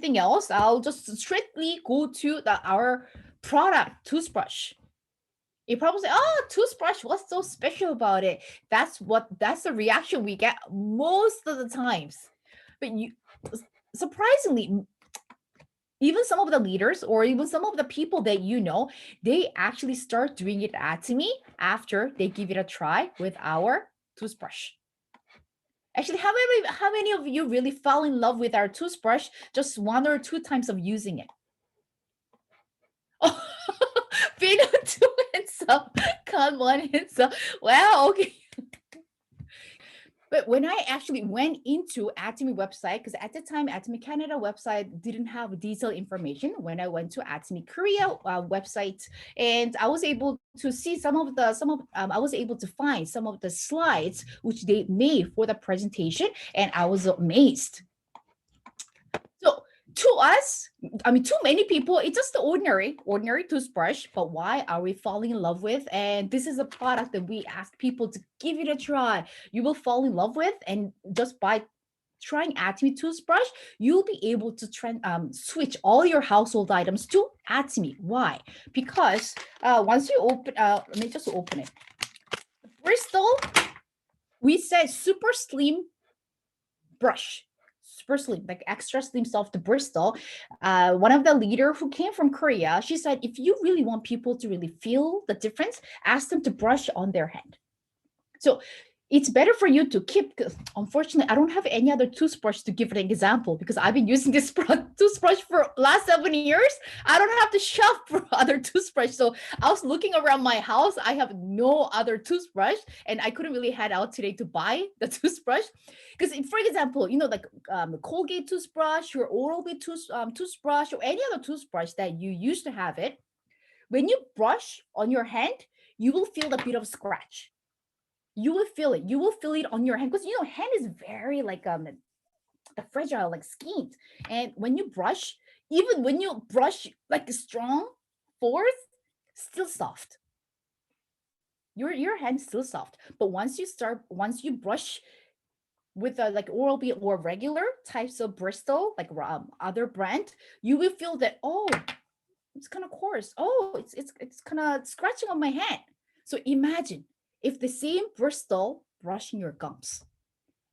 everything else, I'll just strictly go to our product toothbrush. You probably say, "Oh, toothbrush, what's so special about it?" That's the reaction we get most of the times. But surprisingly, even some of the leaders or even some of the people that they actually start doing it at me after they give it a try with our toothbrush. Actually, how many of you really fell in love with our toothbrush just 1 or 2 times of using it? Oh, Pino, 2 hands up. Con, 1 hands up. Wow, okay. But when I actually went into Atomy website, because at the time Atomy Canada website didn't have detailed information. When I went to Atomy Korea website, and I was able to see I was able to find some of the slides which they made for the presentation, and I was amazed. So to us, to many people, it's just the ordinary toothbrush, but why are we falling in love with? And this is a product that we ask people to give it a try. You will fall in love with, and just by trying Atomy toothbrush, you'll be able to switch all your household items to Atomy. Why? Because once you open, let me just open it. Bristol, we said super slim brush. Super slim, like extra slim soft Bristol. One of the leader who came from Korea, she said, if you really want people to really feel the difference, ask them to brush on their hand. So it's better for you to keep. Unfortunately, I don't have any other toothbrush to give an example because I've been using this toothbrush for last 7 years. I don't have to shop for other toothbrush. So I was looking around my house. I have no other toothbrush, and I couldn't really head out today to buy the toothbrush. Because, for example, like Colgate toothbrush or Oral-B toothbrush or any other toothbrush that you used to have it, when you brush on your hand, you will feel a bit of scratch. You will feel it. You will feel it on your hand because hand is very like the fragile like skin. And when you brush, even when you brush like a strong force, still soft. Your hand's still soft. But once you brush with like Oral-B or regular types of Bristol, like other brand, you will feel that, oh, it's kind of coarse. Oh, it's kind of scratching on my hand. So imagine if the same Bristol brushing your gums.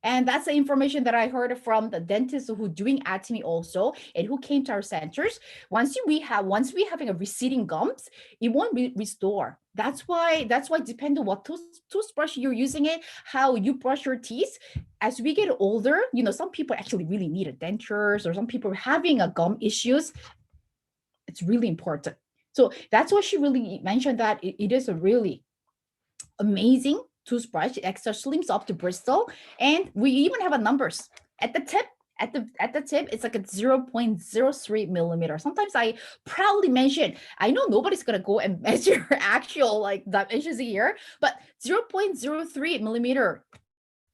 And that's the information that I heard from the dentist who doing Atomy also, and who came to our centers. Once we having a receding gums, it won't restore. That's why depending on what toothbrush you're using it, how you brush your teeth. As we get older, some people actually really need a dentures, or some people are having a gum issues. It's really important. So that's why she really mentioned that it is a really amazing toothbrush, extra slim soft Bristol, and we even have a numbers at the tip. At the tip, it's like a 0.03 millimeter. Sometimes I proudly mention, I know nobody's gonna go and measure actual like dimensions here, but 0.03 millimeter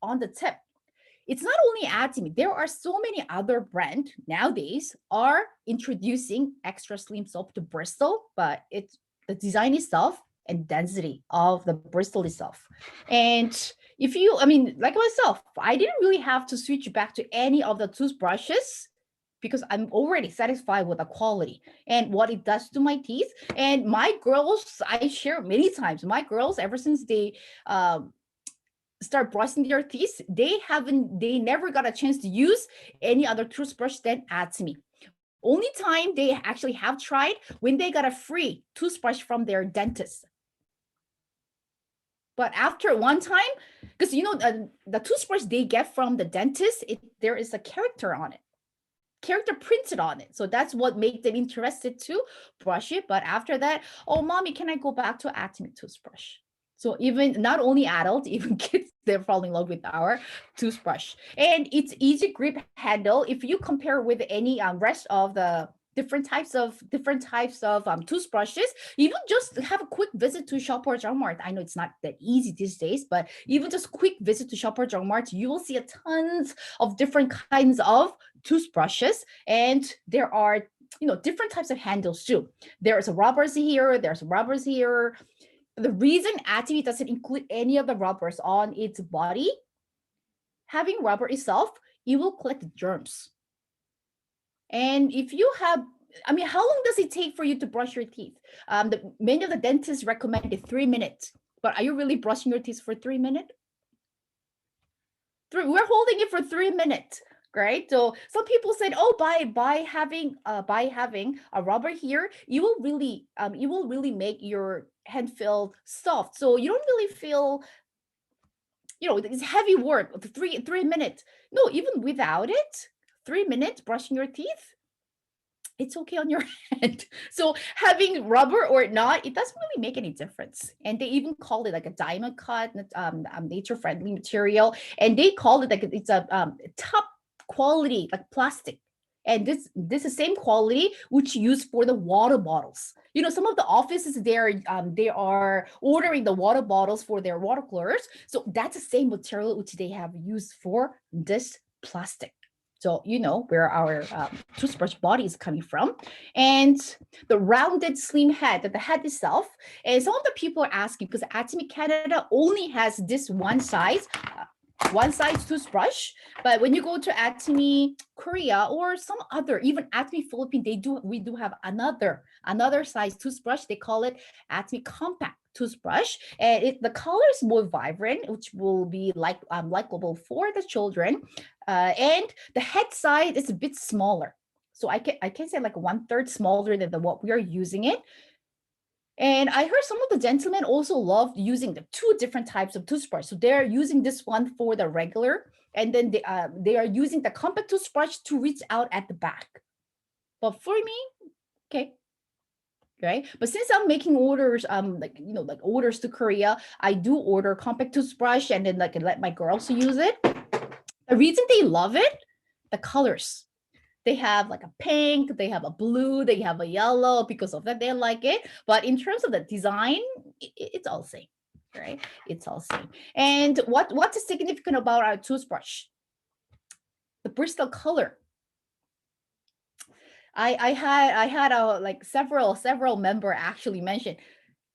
on the tip. It's not only Atomy. There are so many other brands nowadays are introducing extra slim soft Bristol, but it's the design itself and density of the Bristol itself. And if you, like myself, I didn't really have to switch back to any of the toothbrushes because I'm already satisfied with the quality and what it does to my teeth. And my girls, I share many times, my girls, ever since they start brushing their teeth, they never got a chance to use any other toothbrush than Atomy. Only time they actually have tried when they got a free toothbrush from their dentist. But after one time, because the toothbrush they get from the dentist, there is a character on it, character printed on it. So that's what made them interested to brush it. But after that, oh, mommy, can I go back to Atomy toothbrush? So even not only adults, even kids, they're falling in love with our toothbrush. And it's easy grip handle. If you compare with any rest of the different types of toothbrushes, even just have a quick visit to Shop or Mart. I know it's not that easy these days, but even just quick visit to Shop or Mart, you will see a tons of different kinds of toothbrushes, and there are different types of handles too. There's rubbers here, there's rubbers here. The reason Atomy doesn't include any of the rubbers on its body, having rubber itself, it will collect germs. And if you have, I mean, how long does it take for you to brush your teeth? Many of the dentists recommended 3 minutes, but are you really brushing your teeth for 3 minutes? We're holding it for 3 minutes, right? So some people said, oh, by having a rubber here, you will really make your hand feel soft. So you don't really feel, it's heavy work. 3 minutes. No, even without it, 3 minutes brushing your teeth, it's okay on your hand. So having rubber or not, it doesn't really make any difference. And they even call it like a diamond cut, nature friendly material, and they call it like it's a top quality like plastic. And this is same quality which used for the water bottles. Some of the offices there, they are ordering the water bottles for their water coolers. So that's the same material which they have used for this plastic. So you know where our toothbrush body is coming from, and the rounded slim head, the head itself. And some of the people are asking because Atomy Canada only has this one size toothbrush. But when you go to Atomy Korea or some other, even Atomy Philippines, we do have another size toothbrush. They call it Atomy Compact toothbrush, and the color is more vibrant, which will be likable for the children. And the head size is a bit smaller, so I can say like 1/3 smaller than what we are using it. And I heard some of the gentlemen also loved using the two different types of toothbrush. So they're using this one for the regular, and then they are using the compact toothbrush to reach out at the back. But for me, okay, right. But since I'm making orders, like orders to Korea, I do order compact toothbrush and then like let my girls use it. The reason they love it, the colors. They have like a pink, they have a blue, they have a yellow. Because of that, they like it. But in terms of the design, it's all same, right? It's all same. And what's significant about our toothbrush? The Bristol color. I had a like several member actually mentioned,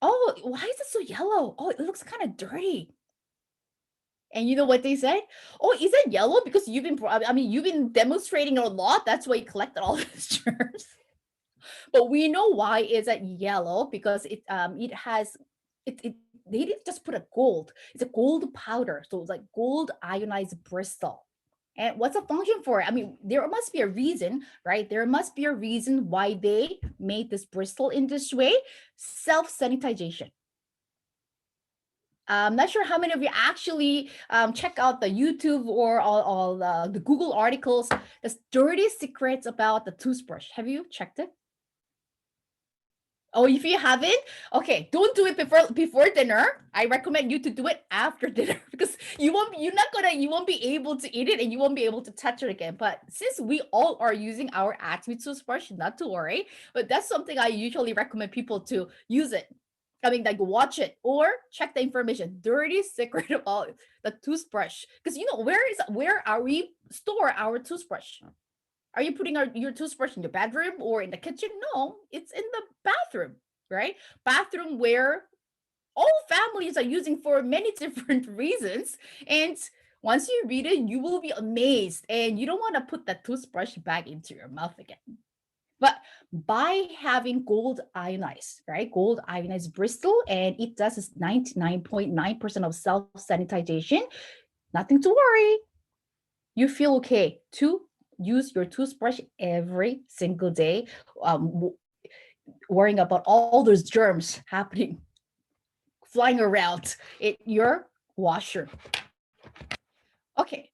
oh, why is it so yellow? Oh, it looks kind of dirty. And you know what they said? Oh, is it yellow because you've been demonstrating a lot? That's why you collected all these germs. But we know why is it yellow, because it has it they didn't just put a gold. It's a gold powder. So it's like gold ionized Bristol. And what's the function for it? I mean, there must be a reason, right? There must be a reason why they made this Bristol in this way. Self-sanitization. I'm not sure how many of you actually check out the YouTube or all the Google articles. The dirty secrets about the toothbrush. Have you checked it? Oh, if you haven't, okay, don't do it before dinner. I recommend you to do it after dinner because you won't be able to eat it and you won't be able to touch it again. But since we all are using our Atomy toothbrush, not to worry. But that's something I usually recommend people to use it. I mean, like watch it or check the information. Dirty secret about the toothbrush, because where are we store our toothbrush? Are you putting your toothbrush in your bedroom or in the kitchen? No, it's in the bathroom, right? Bathroom where all families are using for many different reasons. And once you read it, you will be amazed. And you don't want to put that toothbrush back into your mouth again. But by having gold ionized, right? Gold ionized Bristol, and it does 99.9% of self sanitization, nothing to worry. You feel okay to use your toothbrush every single day, worrying about all those germs happening, flying around in your washer. Okay,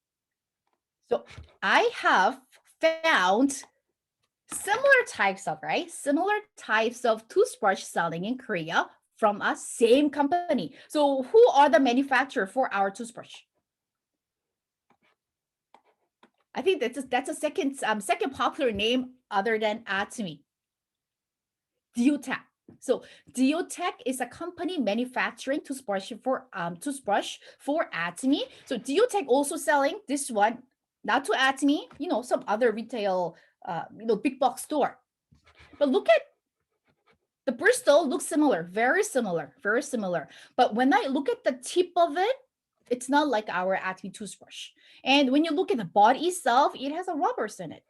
so I have found similar types of toothbrush selling in Korea from a same company. So who are the manufacturer for our toothbrush? I think that's a second popular name other than Atomy. Diotech. So Diotech is a company manufacturing toothbrush for Atomy. So Diotech also selling this one, not to Atomy, some other retail, big box store. But look at the Bristol, looks similar, very similar, very similar. But when I look at the tip of it, it's not like our Atomy toothbrush. And when you look at the body itself, it has a rubbers in it.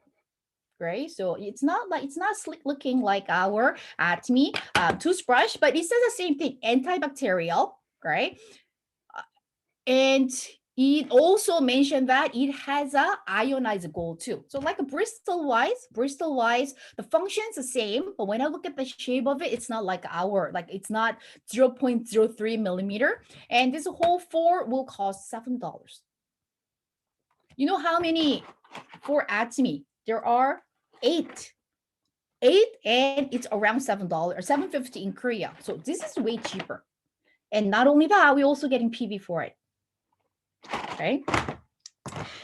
right? So it's not slick looking like our Atomy toothbrush, but it says the same thing, antibacterial, right? And it also mentioned that it has a ionized gold too. So like a Bristol wise, the function's the same, but when I look at the shape of it, it's not like like it's not 0.03 millimeter. And this whole 4 will cost $7. You know how many for Atomy? There are 8. 8, and it's around $7 or 7.50 in Korea. So this is way cheaper. And not only that, we're also getting PV for it. Okay.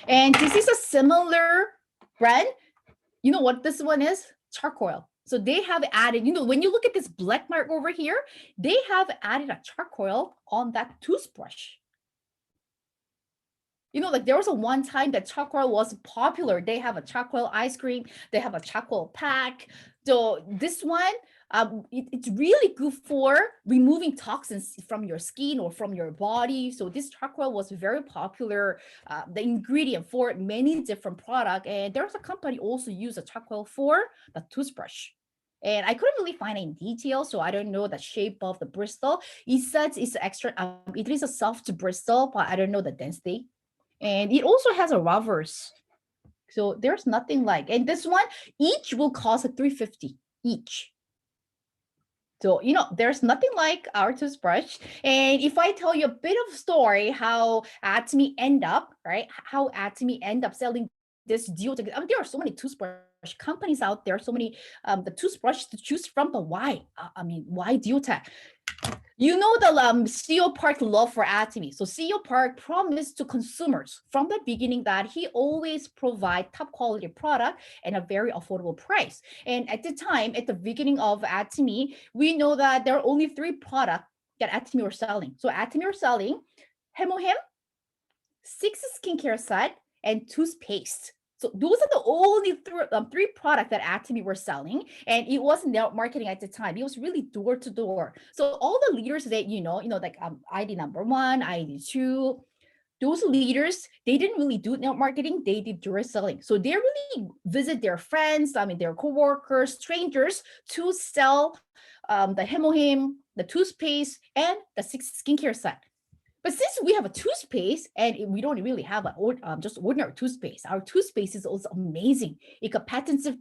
And this is a similar brand. You know what this one is? Charcoal. So they have added, when you look at this black mark over here, they have added a charcoal on that toothbrush. Like there was a one time that charcoal was popular. They have a charcoal ice cream. They have a charcoal pack. So this one, it's really good for removing toxins from your skin or from your body. So this charcoal was very popular, the ingredient for many different products. And there's a company also use a charcoal for the toothbrush. And I couldn't really find any details, so I don't know the shape of the bristle. It says it's extra, it is a soft bristle, but I don't know the density. And it also has a rubbers. So there's nothing like, and this one each will cost $3.50 each. So, there's nothing like our toothbrush. And if I tell you a bit of story, how Atomy end up, right? How Atomy end up selling this deal. There are so many toothbrush companies out there, so many the toothbrush to choose from, but why? Why Duotech? You know the CEO Park love for Atomy. So CEO Park promised to consumers from the beginning that he always provide top quality product and a very affordable price. And at the time, at the beginning of Atomy, we know that there are only 3 products that Atomy were selling. So Atomy were selling Hemohim, 6 skincare set, and toothpaste. So those are the only 3 products that Atomy were selling, and it wasn't their marketing at the time. It was really door to door. So all the leaders that like ID number 1, ID 2, those leaders, they didn't really do network marketing. They did direct selling. So they really visit their friends, their coworkers, strangers to sell the Hemohim, the toothpaste, and the 6 skincare set. But since we have a toothpaste and we don't really have just ordinary toothpaste, our toothpaste is also amazing. It got patented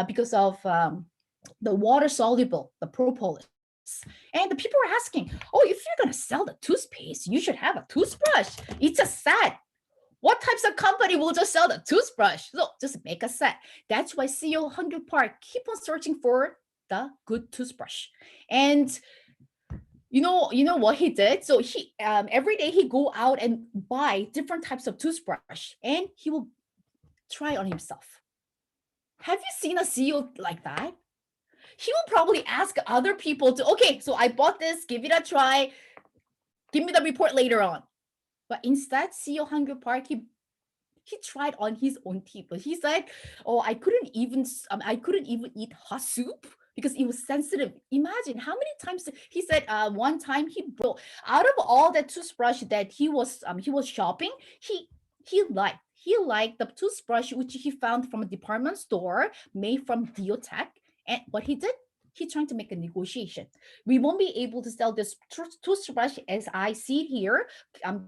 because of the water soluble, the propolis. And the people were asking, oh, if you're going to sell the toothpaste, you should have a toothbrush. It's a set. What types of company will just sell the toothbrush? So just make a set. That's why CEO 100 Park keep on searching for the good toothbrush. And you know what he did? So he every day he go out and buy different types of toothbrush, and he will try on himself. Have you seen a CEO like that? He will probably ask other people to, okay, so I bought this, give it a try, give me the report later on. But instead, CEO 100 Park, he tried on his own teeth. But he said, oh, I couldn't even eat hot soup because it was sensitive. Imagine how many times he said one time he broke out of all the toothbrush that he was shopping, he liked the toothbrush which he found from a department store made from Duotech. And what he did, he trying to make a negotiation. We won't be able to sell this toothbrush as I see it here.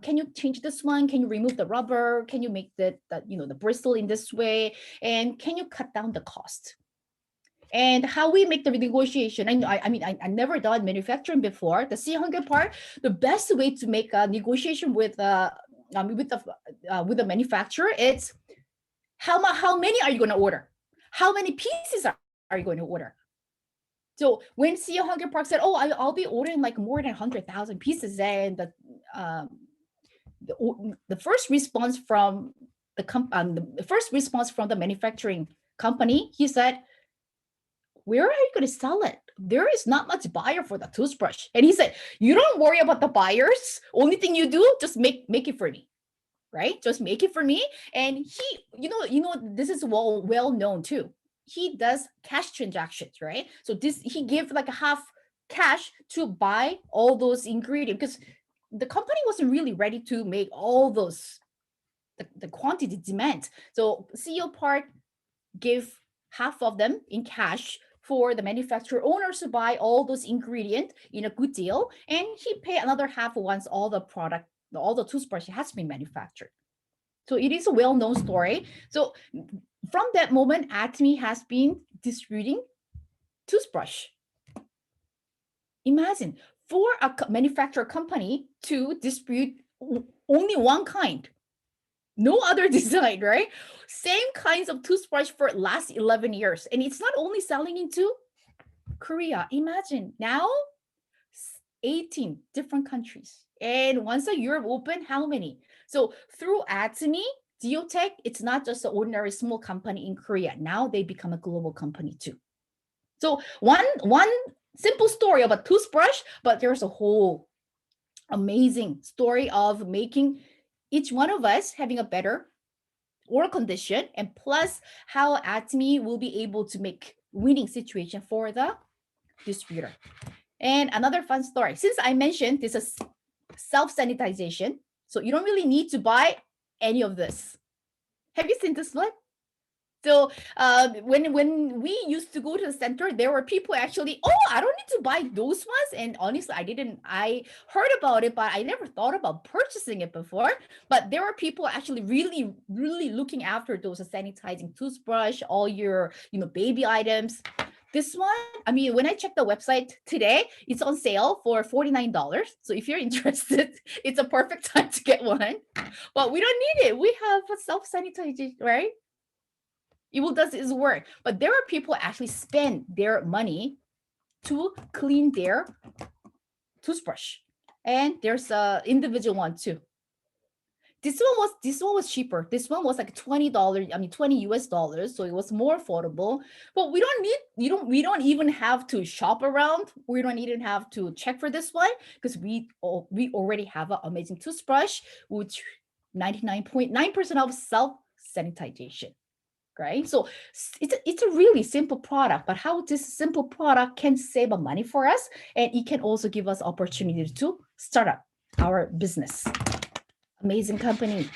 Can you change this one? Can you remove the rubber? Can you make the bristle in this way? And can you cut down the cost? And how we make the negotiation. I never done manufacturing before. The C100 part, the best way to make a negotiation with the manufacturer, it's how many are you going to order? How many pieces are you going to order? So when CEO 100 Park said, "Oh, I'll be ordering like more than 100,000 pieces," and the first response from the manufacturing company, he said, where are you going to sell it? There is not much buyer for the toothbrush. And he said, you don't worry about the buyers. Only thing you do, just make it for me, right? Just make it for me. And he, this is well known too. He does cash transactions, right? So he gave like a half cash to buy all those ingredients because the company wasn't really ready to make all those the quantity demand. So CEO Park give half of them in cash for the manufacturer owners to buy all those ingredients in a good deal, and he pay another half once all the toothbrush has been manufactured. So it is a well-known story. So from that moment, Atomy has been distributing toothbrush. Imagine for a manufacturer company to distribute only one kind, no other design, right? Same kinds of toothbrush for last 11 years. And it's not only selling into Korea. Imagine now 18 different countries. And once a Europe open, how many? So through Atomy, Diotech, it's not just an ordinary small company in Korea. Now they become a global company too. So one simple story of a toothbrush, but there's a whole amazing story of making each one of us having a better oral condition, and plus how Atomy will be able to make winning situation for the distributor. And another fun story, since I mentioned this is self-sanitization, so you don't really need to buy any of this. Have you seen this one? So when we used to go to the center, there were people actually, oh, I don't need to buy those ones. And honestly, I heard about it, but I never thought about purchasing it before. But there were people actually really, really looking after those sanitizing toothbrush, all your, baby items. This one, I mean, when I checked the website today, it's on sale for $49. So if you're interested, it's a perfect time to get one. But we don't need it. We have a self-sanitization, right? It will does its work. But there are people actually spend their money to clean their toothbrush. And there's a individual one too. This one was cheaper. This one was like $20, I mean 20 US dollars, so it was more affordable. But we don't even have to shop around. We don't even have to check for this one because we already have an amazing toothbrush, which 99.9% of self-sanitization. Right? So it's a really simple product, but how this simple product can save money for us, and it can also give us opportunity to start up our business. Amazing company.